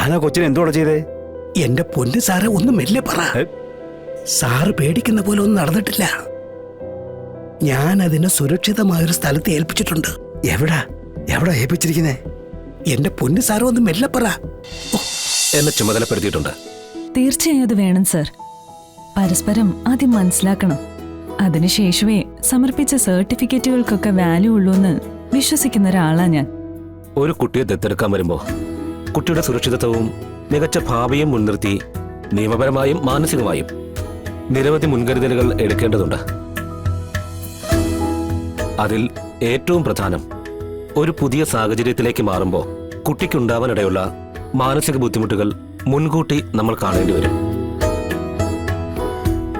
താനാ കൊച്ചിനെ എന്തോടെ ചെയ്തേ? എന്റെ പൊന്ന് സാറെ ഒന്ന് മെല്ലെ പറ. സാറ് പേടിക്കുന്ന പോലെ ഒന്നും നടന്നിട്ടില്ല. ഞാൻ അതിനെ സുരക്ഷിതമായൊരു സ്ഥലത്ത് ഏൽപ്പിച്ചിട്ടുണ്ട്. എവിടാ ഏൽപ്പിച്ചിരിക്കുന്നേ? എന്റെ പൊന്ന് സാറ് ഒന്ന് മെല്ലെ പറ. എന്നെ ചുമതലപ്പെടുത്തിയിട്ടുണ്ട്. തീർച്ചയായും അത് വേണം സർ. പരസ്പരം ആദ്യം മനസ്സിലാക്കണം. അതിനുശേഷമേ സമർപ്പിച്ച സർട്ടിഫിക്കറ്റുകൾക്കൊക്കെ വാല്യൂ ഉള്ളൂന്ന് വിശ്വസിക്കുന്ന ഒരാളാ ഞാൻ. ഒരു കുട്ടിയെ ദത്തെടുക്കാൻ വരുമ്പോ കുട്ടിയുടെ സുരക്ഷിതത്വവും മികച്ച ഭാവിയും മുൻനിർത്തി നിയമപരമായും മാനസികമായും നിരവധി മുൻകരുതലുകൾ എടുക്കേണ്ടതുണ്ട്. അതിൽ ഏറ്റവും പ്രധാനം ഒരു പുതിയ സാഹചര്യത്തിലേക്ക് മാറുമ്പോൾ കുട്ടിക്കുണ്ടാവാനിടയുള്ള മാനസിക ബുദ്ധിമുട്ടുകൾ മുൻകൂട്ടി നമ്മൾ കാണേണ്ടി വരും.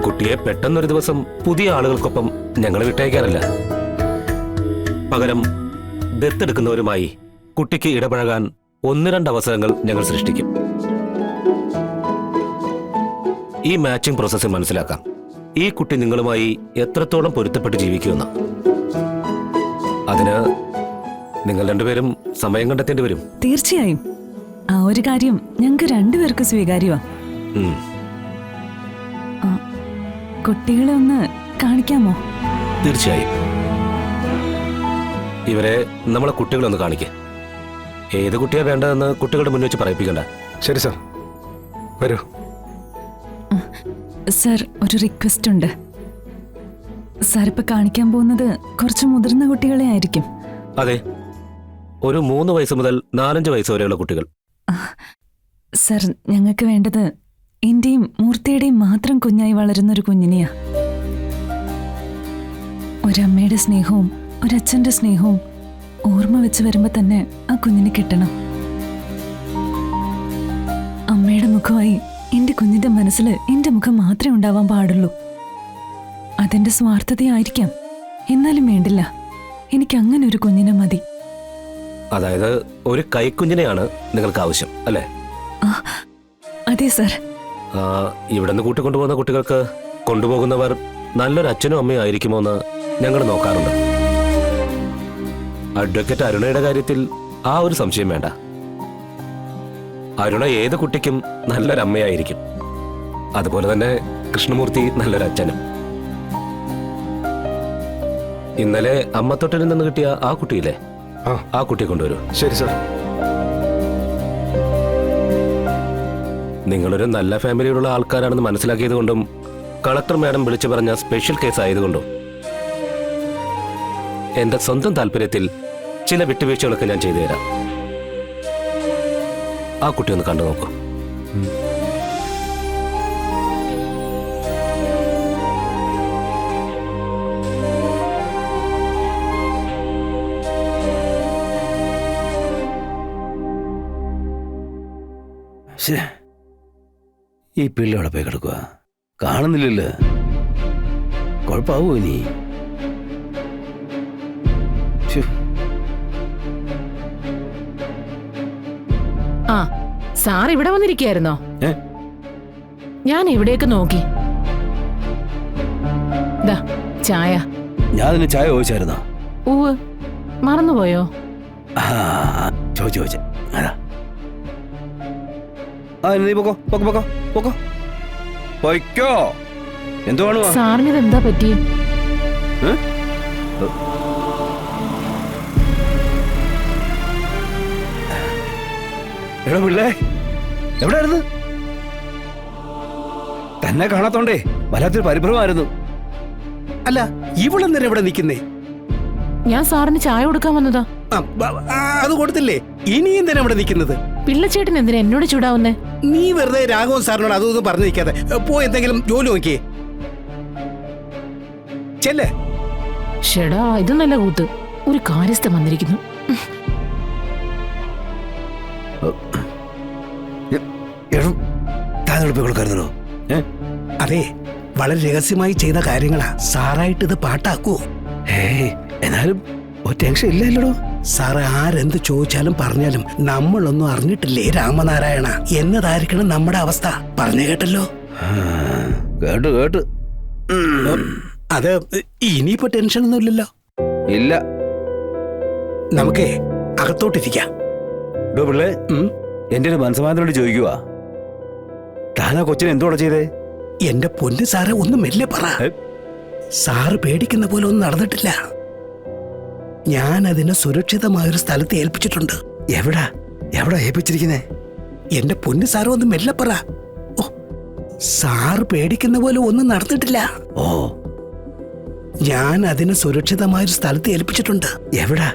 കുട്ടിയെ പെട്ടെന്നൊരു ദിവസം പുതിയ ആളുകൾക്കൊപ്പം ഞങ്ങൾ വിട്ടയക്കാറില്ല. പകരം ദത്തെടുക്കുന്നവരുമായി കുട്ടിക്ക് ഇടപഴകാൻ 1-2 അവസരങ്ങൾ ഞങ്ങൾ സൃഷ്ടിക്കും. ഈ മാച്ചിങ് പ്രോസസ്സിൽ മനസ്സിലാക്കാം ഈ കുട്ടി നിങ്ങളുമായി എത്രത്തോളം പൊരുത്തപ്പെട്ട് ജീവിക്കുമെന്ന്. അതിന് നിങ്ങൾ രണ്ടുപേരും സമയം കണ്ടെത്തേണ്ടി വരും. തീർച്ചയായും ആ ഒരു കാര്യം ഞങ്ങൾക്ക് രണ്ടുപേർക്ക് സ്വീകാര്യമാ. കുട്ടികളെ ഒന്ന് കാണിക്കാമോ? തീർച്ചയായും. ഇവരെ നമ്മളെ കുട്ടികളെ ഒന്ന് കാണിക്കേ. ഏത് കുട്ടിയാ വേണ്ടതെന്ന് കുട്ടികളുടെ മുന്നിൽ വെച്ച് പറയിപ്പിക്കണ്ട. ശരി സാർ, വരൂ. സർ, ഒരു റിക്വസ്റ്റ് ഉണ്ട്. സാർ ഇപ്പൊ കാണിക്കാൻ പോകുന്നത് കുറച്ച് മുതിർന്ന കുട്ടികളെ ആയിരിക്കും. അതെ, ഒരു 3 വയസ്സ് മുതൽ 4-5 വയസ്സ് വരെയുള്ള കുട്ടികൾ. സർ, ഞങ്ങൾക്ക് വേണ്ടത് എന്റെയും മൂർത്തിയുടെയും മാത്രം കുഞ്ഞായി വളരുന്ന ഒരു കുഞ്ഞിനെയാ. ഒരമ്മയുടെ സ്നേഹവും ഒരച്ഛന്റെ സ്നേഹവും ഓർമ്മ വെച്ച് വരുമ്പോ തന്നെ ആ കുഞ്ഞിനെ കിട്ടണം. അമ്മയുടെ മുഖമായി എന്റെ കുഞ്ഞിന്റെ മനസ്സിൽ എന്റെ മുഖം മാത്രമേ ഉണ്ടാവാൻ പാടുള്ളൂ. അതെന്റെ സ്വാർത്ഥതയായിരിക്കാം, എന്നാലും വേണ്ടില്ല. എനിക്ക് അങ്ങനെ ഒരു കുഞ്ഞിനെ മതി. അതായത് ഒരു കൈക്കുഞ്ഞിനെയാണ് നിങ്ങൾക്ക് ആവശ്യം അല്ലേ? അതെ സർ. ഇവിടെ നിന്ന് കൂട്ടിക്കൊണ്ടുപോകുന്ന കുട്ടികൾക്ക് കൊണ്ടുപോകുന്നവർ നല്ലൊരു അച്ഛനും അമ്മയും ആയിരിക്കുമോ എന്ന് ഞങ്ങൾ നോക്കാറുണ്ട്. അഡ്വക്കേറ്റ് അരുണയുടെ കാര്യത്തിൽ ആ ഒരു സംശയം വേണ്ട. അരുണ ഏത് കുട്ടിക്കും നല്ലൊരമ്മയായിരിക്കും. അതുപോലെ തന്നെ കൃഷ്ണമൂർത്തി നല്ലൊരച്ഛനും. ഇന്നലെ അമ്മത്തൊട്ടിൽ നിന്ന് കിട്ടിയ ആ കുട്ടിയില്ലേ, ആ കുട്ടിയെ കൊണ്ടുവരൂ. ശരി സാർ. നിങ്ങളൊരു നല്ല ഫാമിലിയിലുള്ള ആൾക്കാരാണെന്ന് മനസ്സിലാക്കിയത് കൊണ്ടും കളക്ടർ മാഡം വിളിച്ചു പറഞ്ഞ സ്പെഷ്യൽ കേസ് ആയതുകൊണ്ടും എന്റെ സ്വന്തം താല്പര്യത്തിൽ ചില വിട്ടുവീഴ്ചകളൊക്കെ ഞാൻ ചെയ്തു തരാം. ആ കുട്ടി ഒന്ന് കണ്ടു നോക്കൂ. ഈ പിള്ളി അവിടെ പോയി കിടക്കുക, കാണുന്നില്ലല്ലോ. കുഴപ്പമാവോ ഇനി? ആ, സാർ ഇവിടെ വന്നിരിക്കുകയായിരുന്നോ? ഞാൻ ഇവിടേക്ക് നോക്കി. ദാ ചായ. ഞാൻ നിന്നെ ചായ ചോദിച്ചായിരുന്നോ? ഉവ്, മറന്നുപോയോ? ചോദിച്ചു. അതാ നീ പൊക്കോ പൊക്കോ പൊക്കോ പൊക്കോ പൊയ്ക്കോ. എന്തുവാണോ സാറിന് ഇതെന്താ പറ്റി? എടാ പിള്ളേ, എവിടെയായിരുന്നു? തന്നെ കാണാത്തോണ്ടേ വല്ലാത്തൊരു പരിഭ്രമമായിരുന്നു. അല്ല, ഇവളെന്തിനാ ഇവിടെ നിൽക്കുന്നേ? ഞാൻ സാറിന് ചായ കൊടുക്കാൻ വന്നതാ. അത് കൊടുത്തില്ലേ? ഇനി എന്തിനാ ഇവിടെ നിൽക്കുന്നത്? പിള്ളച്ചേട്ടൻ എന്തിനാ എന്നോട് ചൂടാവുന്നേ? നീ വെറുതെ രാഘവൻ സാറിനോട് അതൊന്നും പറഞ്ഞു നിൽക്കാതെ പോയി എന്തെങ്കിലും ജോലി നോക്കിയേ. ചെല്ലേ. ഷെടാ, ഇത് നല്ല കൂത്ത്. ഒരു കാര്യസ്ഥൻ വന്നിരിക്കുന്നു. അതെ, വളരെ രഹസ്യമായി ചെയ്ത കാര്യങ്ങളാ. സാറായിട്ട് ഇത് പാട്ടാക്കൂ. എന്നാലും ഒരു ടെൻഷൻ ഇല്ലല്ലോ. സാറ് ആരെന്ത് ചോദിച്ചാലും പറഞ്ഞാലും നമ്മളൊന്നും അറിഞ്ഞിട്ടില്ലേ രാമനാരായണ എന്നതായിരിക്കണം നമ്മുടെ അവസ്ഥ. പറഞ്ഞു കേട്ടല്ലോ. കേട്ടു. അത് ഇനിയിപ്പോ ടെൻഷനൊന്നും ഇല്ലല്ലോ. ഇല്ല. നമുക്കേ അകത്തോട്ടിരിക്കാം. പിള്ളേ, എന്റെ ഒരു മനസ്സമാനത്തോട് ചോദിക്കുക, താനാ കൊച്ചിനെ എന്തോടെ ചെയ്തേ? എന്റെ പൊന്ന് സാറെ ഒന്ന് മെല്ലെ പറ. ഏ? സാറ് പേടിക്കുന്ന പോലെ ഒന്നും നടന്നിട്ടില്ല. ഞാൻ അതിനെ സുരക്ഷിതമായൊരു സ്ഥലത്ത് ഏൽപ്പിച്ചിട്ടുണ്ട്. എവിടാ എവിടാ ഏൽപ്പിച്ചിരിക്കുന്നേ? എന്റെ പൊന്ന് സാറ് ഒന്ന് മെല്ലെ പറ. ഓ, സാറ് പേടിക്കുന്ന പോലെ ഒന്നും നടന്നിട്ടില്ല. ഓ, ഞാൻ അതിനെ സുരക്ഷിതമായൊരു സ്ഥലത്ത് ഏൽപ്പിച്ചിട്ടുണ്ട്. എവിടാ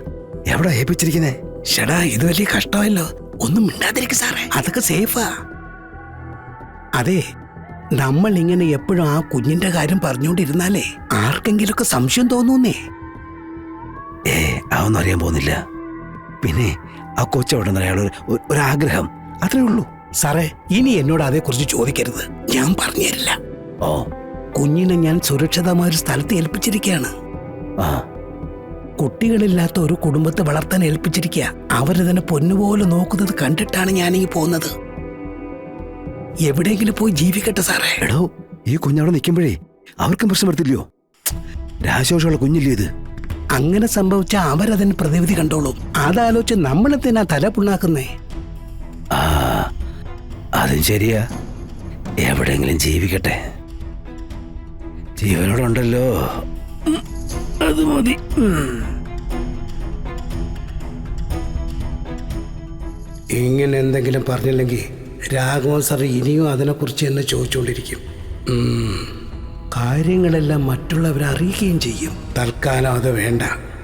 എവിടാ ഏൽപ്പിച്ചിരിക്കുന്നേ? ഷടാ, ഇത് വലിയ കഷ്ടമല്ലോ. ഒന്നും മിണ്ടാതിരിക്കും സാറേ, അതൊക്കെ സേഫാ. അതെ, നമ്മൾ ഇങ്ങനെ എപ്പോഴും ആ കുഞ്ഞിന്റെ കാര്യം പറഞ്ഞുകൊണ്ടിരുന്നാലേ ആർക്കെങ്കിലുമൊക്കെ സംശയം തോന്നൂന്നേ. അതൊന്നും അറിയാൻ പോകുന്നില്ല. പിന്നെ ആ കൊച്ചവിടെ നിന്ന് അയാളൊരു ഒരാഗ്രഹം, അത്രേ ഉള്ളൂ. സാറേ, ഇനി എന്നോട് അതേക്കുറിച്ച് ചോദിക്കരുത്, ഞാൻ പറഞ്ഞുതരില്ല. ഓ, കുഞ്ഞിനെ ഞാൻ സുരക്ഷിതമായൊരു സ്ഥലത്ത് ഏൽപ്പിച്ചിരിക്കുകയാണ്. ആ, കുട്ടികളില്ലാത്ത ഒരു കുടുംബത്തെ വളർത്താൻ ഏൽപ്പിച്ചിരിക്കുക. അവരതിനെ പൊന്നുപോലെ നോക്കുന്നത് കണ്ടിട്ടാണ് ഞാനിങ്ങി പോകുന്നത്. എവിടെയെങ്കിലും പോയി ജീവിക്കട്ടെ സാറേ. എടോ, ഈ കുഞ്ഞവിടെ നിൽക്കുമ്പോഴേ അവർക്കും പ്രശ്നം വരത്തില്ലയോ? രാശോഷമുള്ള കുഞ്ഞില്ലേ ഇത്? അങ്ങനെ സംഭവിച്ച അവരതിന് പ്രതിവിധി കണ്ടോളും. അതാലോചിച്ച് നമ്മളെന്തിനാ തല പുണ്ണാക്കുന്നേ? ആ, അതും ശരിയാ. എവിടെയെങ്കിലും ജീവിക്കട്ടെ, ജീവനോടുണ്ടല്ലോ, അത് മതി. ഇങ്ങനെ എന്തെങ്കിലും പറഞ്ഞില്ലെങ്കിൽ രാഘവൻ സാർ ഇനിയും അതിനെക്കുറിച്ച് എന്നെ ചോദിച്ചുകൊണ്ടിരിക്കും. കാര്യങ്ങളെല്ലാം മറ്റുള്ളവരെ അറിയുകയും ചെയ്യും. തൽക്കാലം അത് വേണ്ട.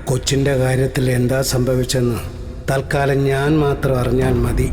കൊച്ചിൻ്റെ കാര്യത്തിൽ എന്താ സംഭവിച്ചെന്ന് തൽക്കാലം ഞാൻ മാത്രം അറിഞ്ഞാൽ മതി.